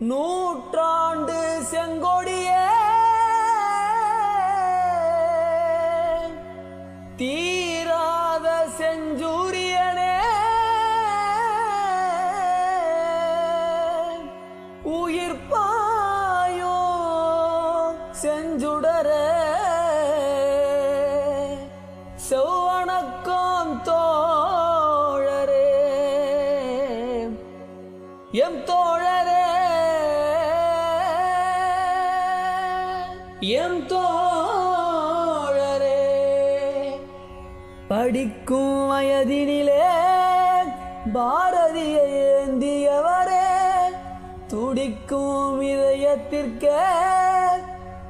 நூற்றாண்டு செங்கொடியே தீராத செஞ்சூரியனே உயிர் பாயோ செஞ்சுடரே செவ்வணக்கம் தோழரே எம் தோழரே எம் தோழரே படிக்கும் வயதினிலே பாரதியை ஏந்தியவரே துடிக்கும் இதயத்திற்கே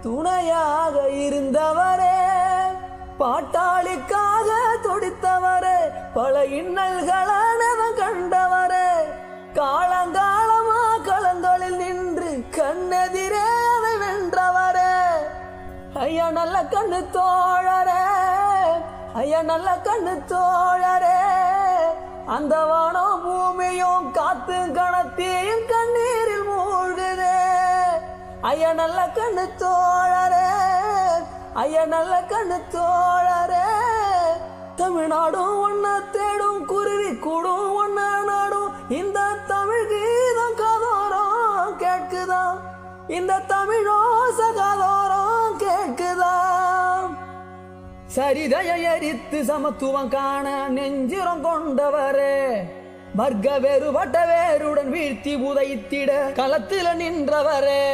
துணையாக இருந்தவரே பாட்டாளிக்காக துடித்தவரே பல இன்னல்களவன் கண்டவரே காலங்காலமா களங்களில் நின்று கண்ணெதிரே அதை வென்றவரே ஐயா நல்ல கண்ணு தோழரே ஐயா நல்ல கண்ணு தோழரே அந்த வானம் பூமியும் காத்து கணத்தையும் கண்ணீரில் மூழ்குதே ஐயா நல்ல கண்ணு தோழரே ஐயா நல்ல கண்ணு தோழரே தமிழ்நாடும் ஒன்ன தேடும் குருவி கூடும் ஒன்ன நாடும் இந்த தமிழ் கீதம் கதோரம் கேட்குதா இந்த தமிழோச கதோரம் கேட்குதா சரிதையை எரித்து சமத்துவம் காண நெஞ்சிரம் கொண்டவரே வர்க்க வேறுபட்ட வேருடன் வீழ்த்தி உதைத்திட களத்தில் நின்றவரே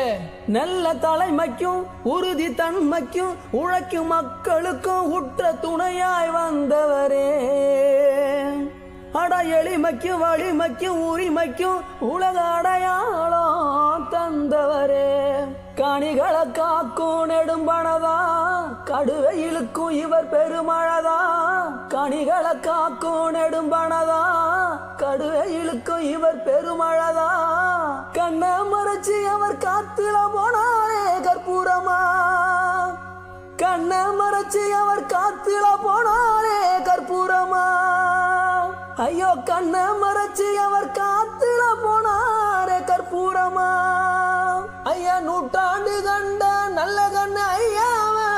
நல்ல தலைமைக்கும் உறுதி தன்மைக்கும் உழைக்கும் மக்களுக்கும் உற்ற துணையாய் வந்தவரே அட எளிமைக்கும் வலிமைக்கும் உரிமைக்கும் உலக அடையாளம் தந்தவரே காணிகளை காக்கும் நெடும்பனதா கடுவையிலுக்கும் இவர் பெருமழதா காணிகளை காக்கும் நெடும்பனதா கடுவையிலுக்கும் இவர் பெருமழதா கண்ணை மறைச்சி அவர் காத்துல போனாரே கற்பூரமா கண்ணை மறைச்சி அவர் காத்துல போனாரே கற்பூரமா ஐயோ கண்ணை மறைச்சி அவர் காத்துல போனாரே கற்பூரமா ஐயா நூற்றாண்டு கண்ட நல்ல கண்ணு ஐயாவே